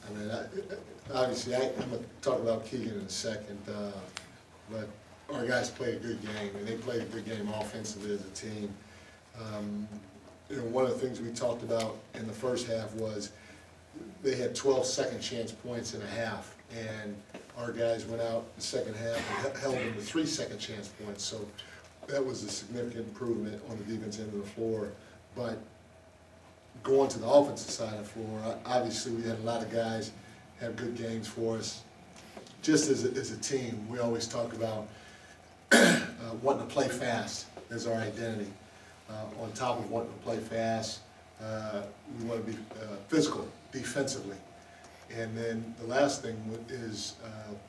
I mean, obviously, I'm going to talk about Keegan in a second, but our guys played a good game, and they played a good game offensively as a team. You know, one of the things we talked about in the first half was they had 12 second chance points in a half, and our guys went out in the second half and held them to 3 second chance points. So that was a significant improvement on the defense end of the floor. But going to the offensive side of the floor, obviously we had a lot of guys have good games for us. Just as a team, we always talk about wanting to play fast as our identity. On top of wanting to play fast, we want to be physical defensively. And then the last thing is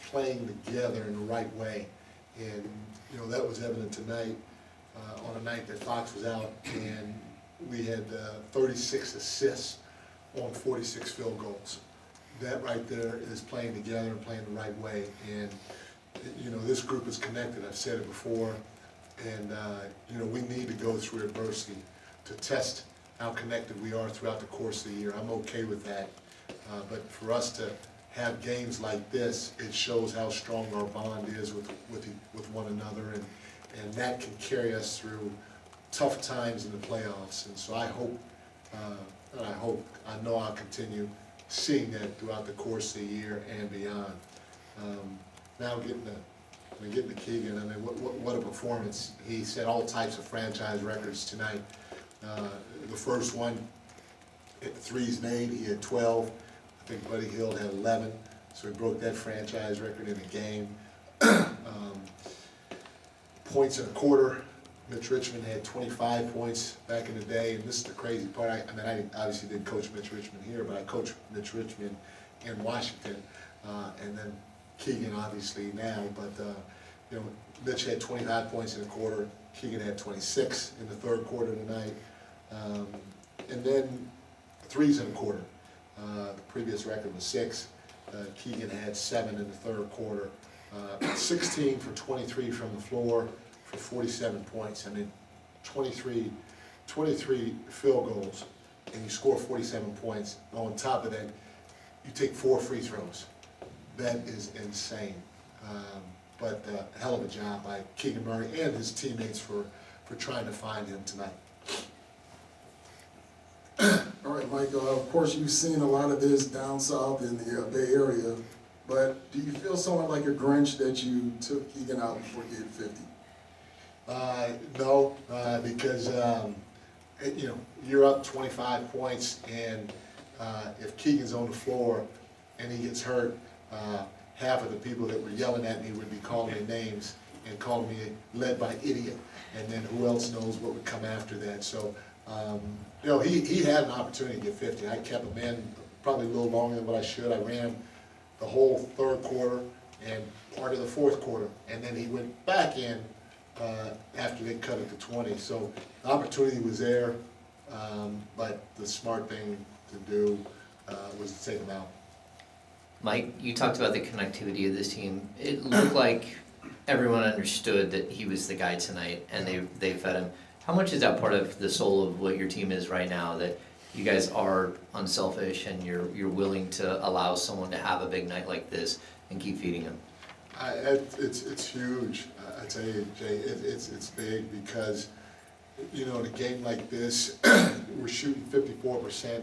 playing together in the right way. And, you know, that was evident tonight on a night that Fox was out, and we had 36 assists on 46 field goals. That right there is playing together and playing the right way. And, you know, this group is connected. I've said it before. And, you know, we need to go through adversity to test how connected we are throughout the course of the year. I'm okay with that. But for us to have games like this, it shows how strong our bond is with one another. And that can carry us through tough times in the playoffs. And so I hope, I know I'll continue seeing that throughout the course of the year and beyond. Now getting to Keegan, I mean, what a performance. He set all types of franchise records tonight. The first one, threes made, he had 12. I think Buddy Hill had 11, so he broke that franchise record in a game. Points in a quarter, Mitch Richmond had 25 points back in the day, and this is the crazy part. I mean, I obviously didn't coach Mitch Richmond here, but I coached Mitch Richmond in Washington, and then Keegan obviously now, but you know, Mitch had 25 points in a quarter, Keegan had 26 in the third quarter tonight, and then threes in a quarter. The previous record was 6. Keegan had 7 in the third quarter. 16 for 23 from the floor for 47 points. I mean, 23 field goals, and you score 47 points. On top of that, you take 4 free throws. That is insane. But a hell of a job by Keegan Murray and his teammates for trying to find him tonight. All right, Mike, of course you've seen a lot of this down south in the Bay Area, but do you feel somewhat like a Grinch that you took Keegan out before he hit 50? No, because you know, you're up 25 points, and if Keegan's on the floor and he gets hurt, half of the people that were yelling at me would be calling me names and calling me led by idiot, and then who else knows what would come after that. So, you know, he had an opportunity to get 50. I kept him in probably a little longer than what I should. I ran the whole third quarter and part of the fourth quarter, and then he went back in after they cut it to 20. So the opportunity was there, but the smart thing to do was to take him out. Mike, you talked about the connectivity of this team. It looked like everyone understood that he was the guy tonight, and they fed him. How much is that part of the soul of what your team is right now, that you guys are unselfish and you're willing to allow someone to have a big night like this and keep feeding him? It's huge. I tell you, Jay, it's big because, you know, in a game like this, we're shooting 54%,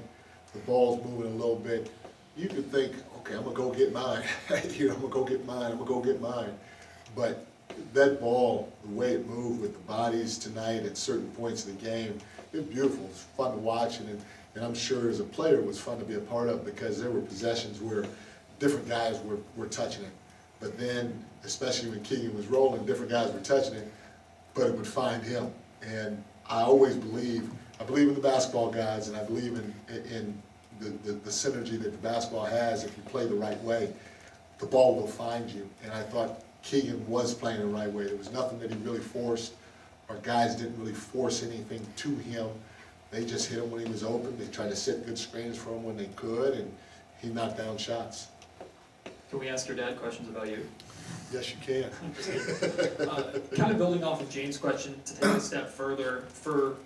the ball's moving a little bit. You could think, okay, I'm gonna go get mine. You know, I'm gonna go get mine. I'm gonna go get mine. But that ball, the way it moved with the bodies tonight at certain points of the game, it was beautiful. It was fun to watch, and I'm sure as a player it was fun to be a part of, because there were possessions where different guys were touching it. But then, especially when Keegan was rolling, different guys were touching it, but it would find him. And I always believe in the basketball guys, and I believe in the synergy that the basketball has. If you play the right way, the ball will find you. And I thought Keegan was playing the right way. There was nothing that he really forced. Our guys didn't really force anything to him. They just hit him when he was open. They tried to set good screens for him when they could, and he knocked down shots. Can we ask your dad questions about you? Yes, you can. Kind of building off of James' question, to take a step further, for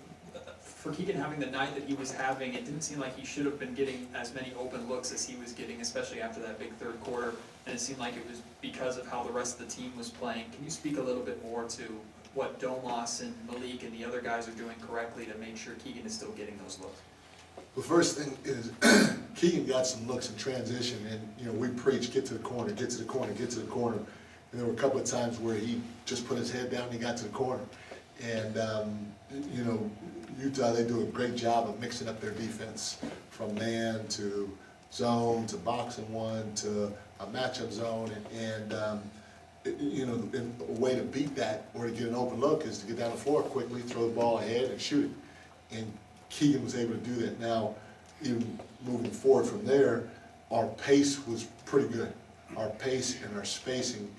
for Keegan having the night that he was having, it didn't seem like he should have been getting as many open looks as he was getting, especially after that big third quarter. And it seemed like it was because of how the rest of the team was playing. Can you speak a little bit more to what Domas and Malik and the other guys are doing correctly to make sure Keegan is still getting those looks? The first thing is Keegan got some looks in transition, and we preach, get to the corner, get to the corner, get to the corner. And there were a couple of times where he just put his head down and he got to the corner. And Utah, they do a great job of mixing up their defense from man to zone to box and one to a matchup zone, and a way to beat that or to get an open look is to get down the floor quickly, throw the ball ahead, and shoot it. And Keegan was able to do that. Now, even moving forward from there, our pace was pretty good. Our pace and our spacing,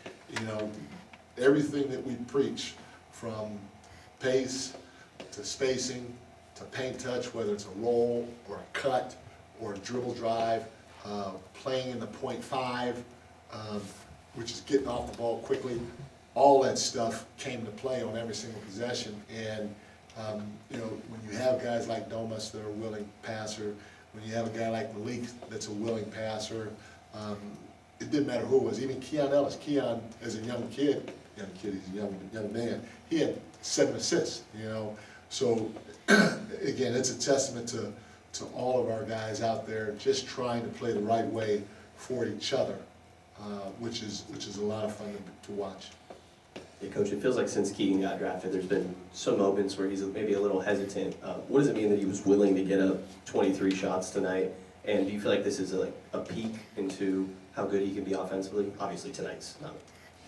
everything that we preach, from pace to spacing to paint touch, whether it's a roll or a cut or a dribble drive, playing in the .5, which is getting off the ball quickly, all that stuff came to play on every single possession. And when you have guys like Domas that are a willing passer, when you have a guy like Malik that's a willing passer, it didn't matter who it was. Even Keon Ellis. Keon, as a young kid, he's a young man, he had 7 assists, So, again, it's a testament to all of our guys out there just trying to play the right way for each other, which is a lot of fun to watch. Yeah, Coach, it feels like since Keegan got drafted, there's been some moments where he's maybe a little hesitant. What does it mean that he was willing to get up 23 shots tonight? And do you feel like this is a peek into how good he can be offensively? Obviously tonight's not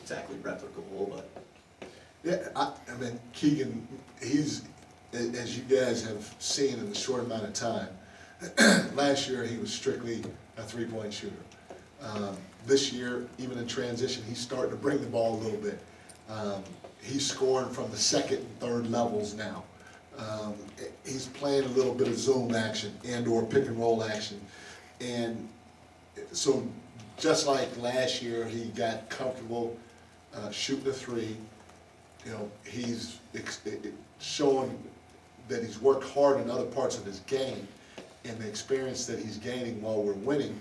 exactly replicable, but... Yeah, I mean, Keegan, he's, as you guys have seen in the short amount of time, last year he was strictly a three-point shooter. This year, even in transition, he's starting to bring the ball a little bit. He's scoring from the second and third levels now. He's playing a little bit of zone action and or pick and roll action. And so just like last year, he got comfortable shooting the three. He's showing that he's worked hard in other parts of his game, and the experience that he's gaining while we're winning,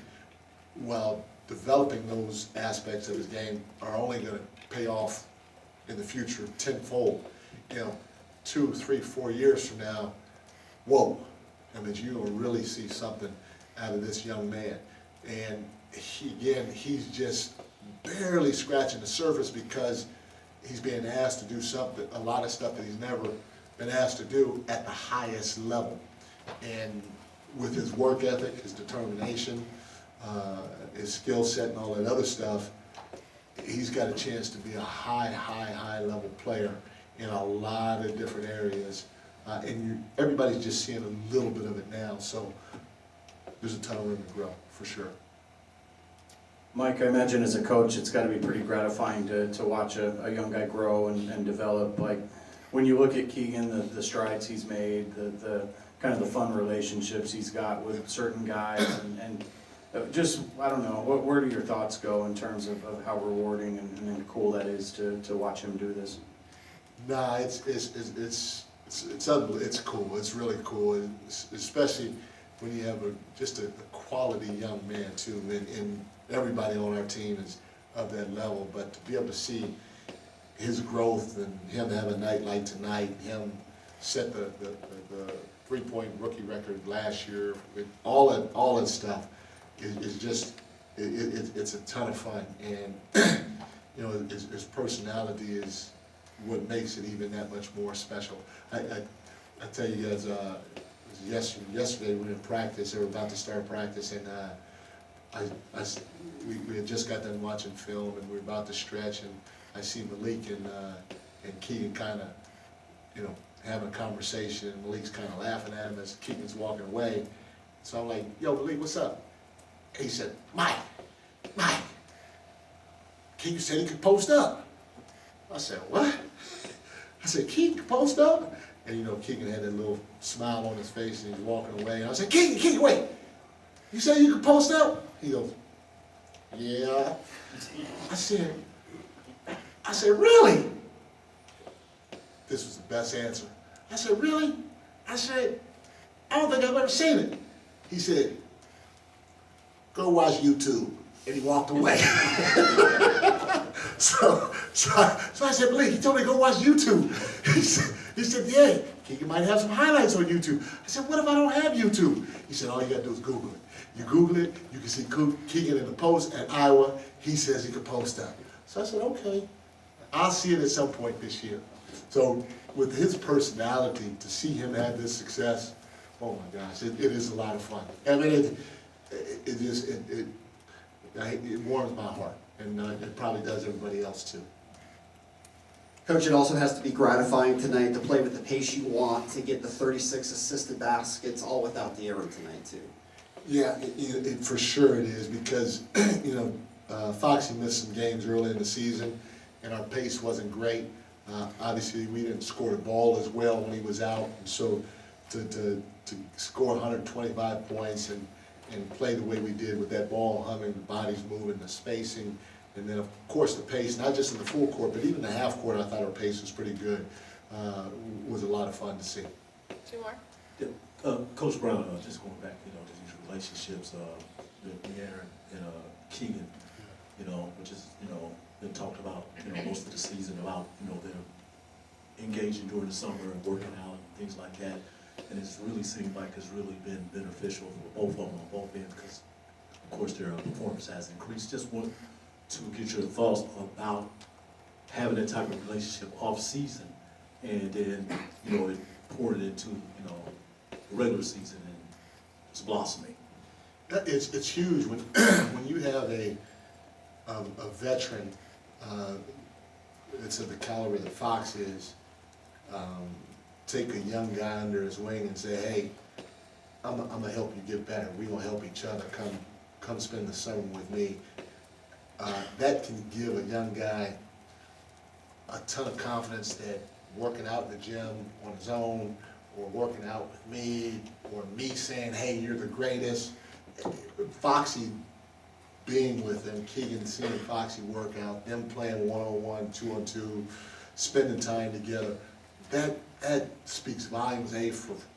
while developing those aspects of his game, are only going to pay off in the future tenfold. 2, 3, 4 years from now, whoa, you're going to really see something out of this young man. And he's just barely scratching the surface because he's being asked to do something, a lot of stuff that he's never been asked to do at the highest level. And with his work ethic, his determination, his skill set and all that other stuff, he's got a chance to be a high level player in a lot of different areas. And everybody's just seeing a little bit of it now, so there's a ton of room to grow, for sure. Mike, I imagine as a coach, it's got to be pretty gratifying to watch a young guy grow and develop. Like, when you look at Keegan, the strides he's made, the kind of the fun relationships he's got with certain guys, and just, I don't know, where do your thoughts go in terms of how rewarding and cool that is to watch him do this? Nah, it's unbelievable. It's cool. It's really cool, especially when you have just a quality young man too, and everybody on our team is of that level. But to be able to see his growth and him have a night like tonight, him set the three-point rookie record last year, all that stuff is just it's a ton of fun, and his personality is what makes it even that much more special. I tell you guys, yesterday we were in practice. They were about to start practice, and we had just got done watching film, and we were about to stretch, and I see Malik and Keegan kind of, having a conversation. Malik's kind of laughing at him as Keegan's walking away. So I'm like, "Yo, Malik, what's up?" He said, Mike, Keegan said he could post up." I said, "What?" I said, "Keegan could post up?" And Keegan had that little smile on his face, and he was walking away. And I said, Keegan, wait. You say you could post up?" He goes, "Yeah." I said, "Really?" This was the best answer. I said, "Really?" I said, I don't think I've ever seen it. He said, go watch YouTube. And he walked away. so I said, Blake, he told me to go watch YouTube. He said, yeah, Keegan might have some highlights on YouTube. I said, what if I don't have YouTube? He said, all you gotta do is Google it. You Google it, you can see Keegan in the post at Iowa. He says he could post up. So I said, okay, I'll see it at some point this year. So with his personality, to see him have this success, oh my gosh, it is a lot of fun. I mean, it warms my heart, and it probably does everybody else too. Coach, it also has to be gratifying tonight to play with the pace you want, to get the 36 assisted baskets, all without the error tonight too. Yeah, for sure it is, because Foxy missed some games early in the season, and our pace wasn't great. Obviously, we didn't score the ball as well when he was out, and so to score 125 points and play the way we did with that ball humming, the bodies moving, the spacing, and then of course the pace, not just in the full court, but even the half court, I thought our pace was pretty good. Was a lot of fun to see. Two more. Yeah, Coach Brown, just going back, to these relationships with Aaron and Keegan, which is, been talked about, most of the season about, they're engaging during the summer and working out and things like that. And it's really seemed like it's really been beneficial for both of them on both ends, because of course their performance has increased. Just want to get your thoughts about having that type of relationship off season, and then it poured it into the regular season and it's blossoming. It's huge when when you have a veteran that's of the caliber that Fox is. Take a young guy under his wing and say, hey, I'm gonna help you get better. We're gonna help each other. Come spend the summer with me. That can give a young guy a ton of confidence that working out in the gym on his own, or working out with me, or me saying, hey, you're the greatest. Foxy being with them, Keegan seeing Foxy work out, them playing one-on-one, two-on-two, spending time together, that speaks volumes,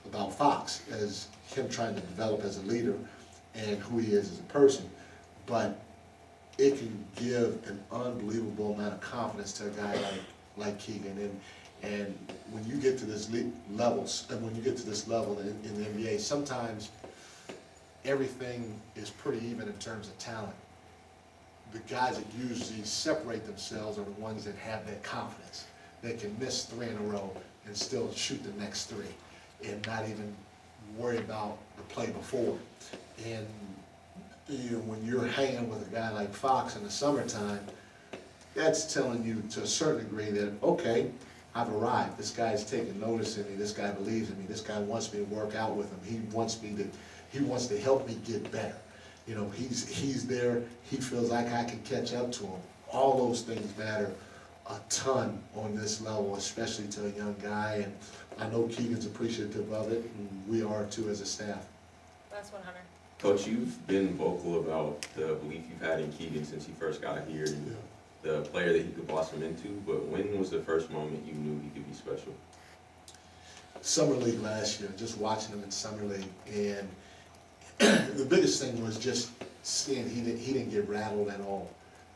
about Fox, as him trying to develop as a leader and who he is as a person. But it can give an unbelievable amount of confidence to a guy like Keegan. And when you get to this level in the NBA, sometimes everything is pretty even in terms of talent. The guys that usually separate themselves are the ones that have that confidence. They can miss 3 in a row and still shoot the next 3 and not even worry about the play before. And when you're hanging with a guy like Fox in the summertime, that's telling you to a certain degree that, okay, I've arrived. This guy's taking notice of me. This guy believes in me. This guy wants me to work out with him. He wants to help me get better. He's there. He feels like I can catch up to him. All those things matter a ton on this level, especially to a young guy. And I know Keegan's appreciative of it, and we are too as a staff. Last one, Hunter. Coach, you've been vocal about the belief you've had in Keegan since he first got here, and the player that he could blossom into, but when was the first moment you knew he could be special? Summer League last year, just watching him in Summer League, and the biggest thing was just seeing he didn't get rattled at all.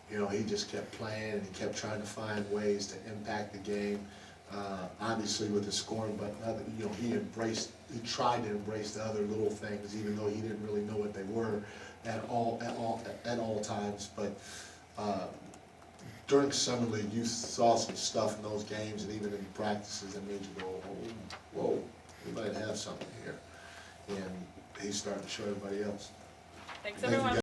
He just kept playing and he kept trying to find ways to impact the game. Obviously with the scoring, but he tried to embrace the other little things, even though he didn't really know what they were at all times. But during Summer League, you saw some stuff in those games and even in practices that made you go, oh, whoa, we might have something here. And he's starting to show everybody else. Thanks, Thank you, everyone.